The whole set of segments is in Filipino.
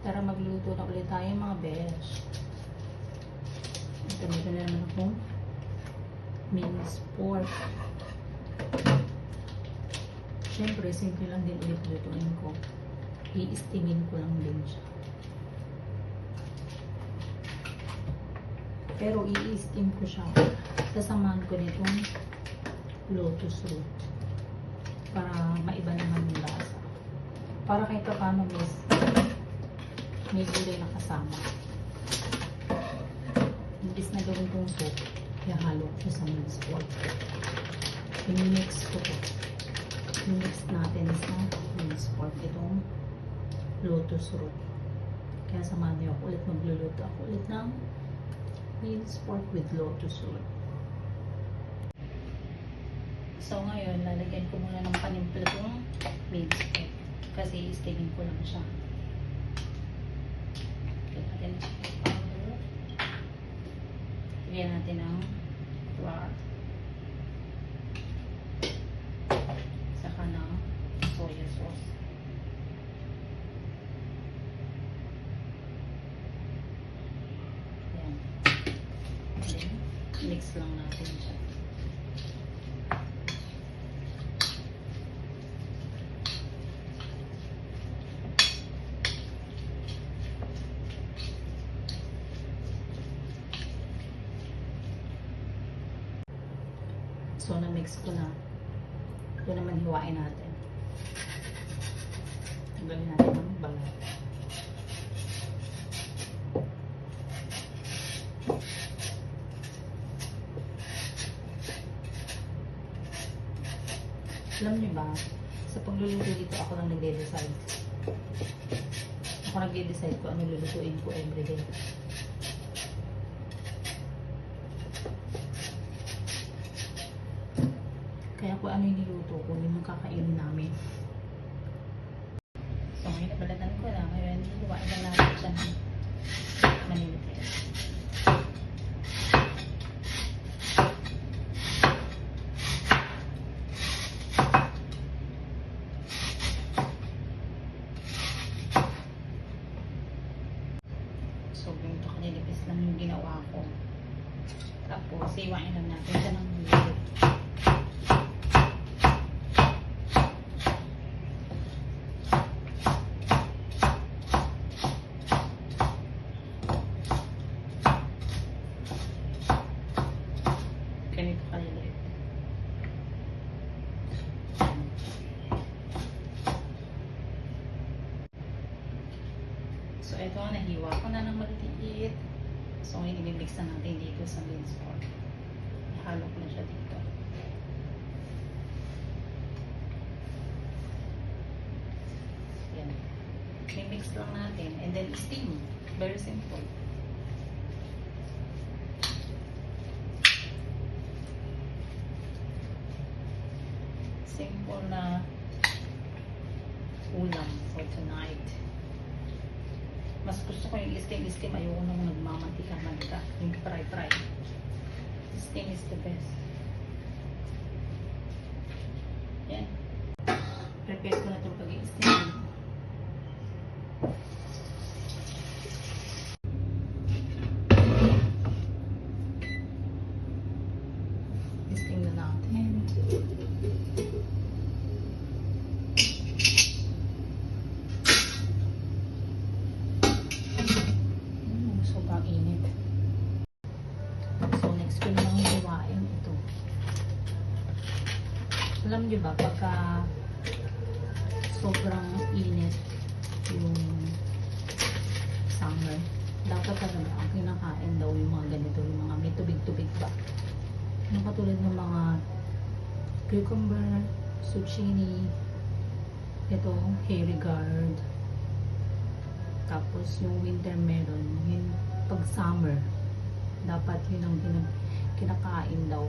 Tara magluto na ulit tayo mga besh. Ito na naman akong minced pork. Siyempre, simple lang din ulit lutuin ko. I-steamin ko lang din siya. Pero i-steam ko siya. Sasamahan ko nitong lotus root. Para maiba naman yung lasa. Para kahit paano may gulay na kasama. Imbis na gawin kong soup, ihalo ko sa minced pork. I-mix ko po. I-mix natin sa minced pork itong lotus root. Kaya samahan niyo ako ulit, magluluto ako ulit ng minced pork with lotus root. So ngayon, lalagyan ko muna ng panimpla itong minced pork. Kasi i-steaming ko lang siya. Lagyan natin ng flour. Saka ng soya sauce. Ayan. Then, mix lang natin siya. So, na-mix ko na. Ito naman hiwain natin. Tanggalin natin ang balat. Alam niyo ba, sa pagluluto dito ako lang nagde-decide. Ako nagde-decide ko ano lulutuin ko everyday. Kaya kung ano yung niluto ko, yung kakainin namin. So, ngayon nabalatan ko na. Ngayon, hiwain na natin siya ng maninipis. So, ganito kanilipis lang yung ginawa ko. Tapos, hiwain lang natin siya ng maninipis. Ganito kaliliit. So, ito, nahiwa ko na ng maliliit. So, ngayon, i-mix na natin dito sa minced pork. Ihalo ko na siya dito. Yan. I-mix lang natin. And then, steam. Very simple. Simple na ulam for tonight. Mas gusto ko yung steam. Ayoko nung nagmamantika-mantika. Yung fry. Steam is the best. Yan. Prepare ko na itong pag-i-steam. Steam na natin. Sobrang init. So, next ko namang hiwain ito. Alam nyo ba, pagka sobrang init yung summer, dapat talaga ang kinakain daw yung mga ganito, yung mga may tubig-tubig ba. Yung katulad ng mga cucumber, zucchini, ito, hairy gourd, tapos yung winter melon, yung pag summer, dapat yun ang kinakain daw.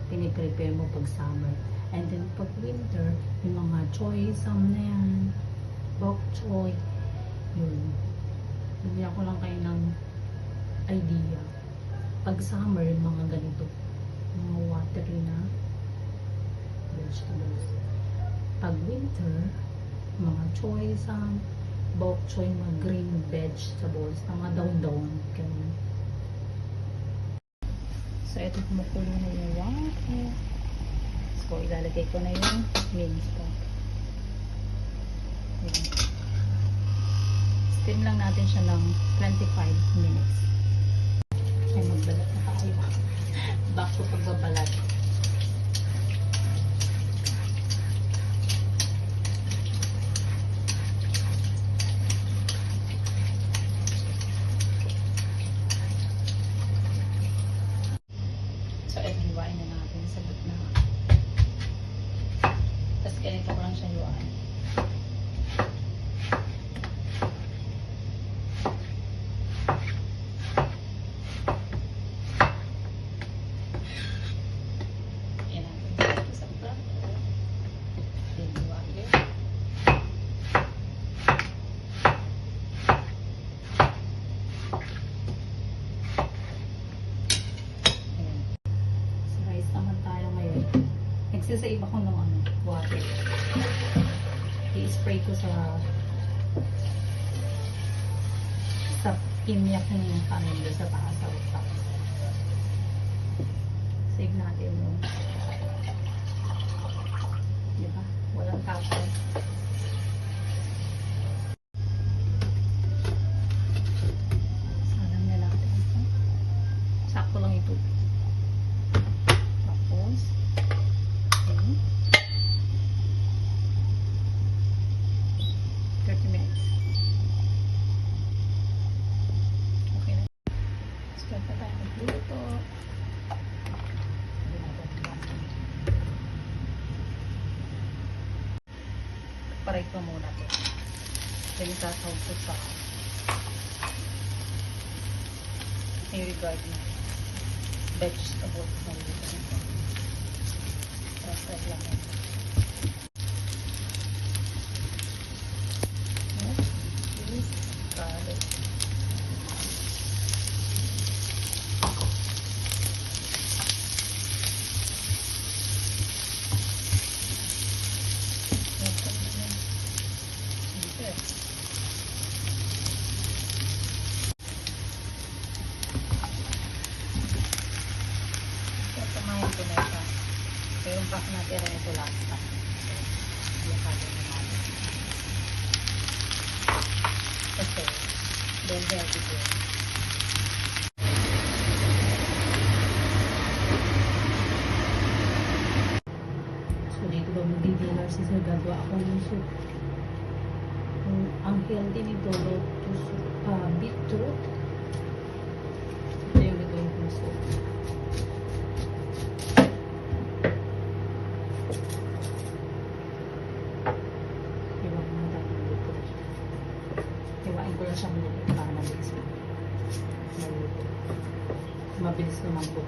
Piniprepare mo pag summer. And then pag winter, yung mga choy, sam na yan, bok choy, yun. Bigyan ko lang kayo ng idea. Pag summer, mga ganito, mga watery na vegetables. Pag winter, mga choy, sam, bok choy, mga green vegetables, mga daon-daon. Ganun. So, ito kumukulo na yung water. So, ilalagay ko na yung minced pork. Ayan. Steam lang natin siya ng 25 minutes. Ay, magbalat na tayo. Back to pagbabalat. So, hiwain na natin sa gitna. Tapos ganito ko lang siya hiwain. Yan natin dito sa plato. Then, hiwain. Nagsisave ako ng water. I-spray ko sa kimyak ng kanin doon sa taas sa utak. Save natin yung diba? Walang tapos. Salang na natin ito. Sakto lang ito. Tapos 30 minutes. Okay na. Start na tayo magluto. Paray ko muna ito. Then sasawag ko sa i-regard na vegetables na dito. Tapos lang ito. Garlic. Samahin ko na ito. So, yung pack natin rin ito last time. Ilakagin na natin. Kasi, then healthy ko. So, dito ba mag-dinner si Sir gagawa ako ng soup. Ang healthy nito, beetroot. Ito yung gagawin kong soup. Hiwain ko lang siyang luto para mabilis maluto. Mabilis naman po.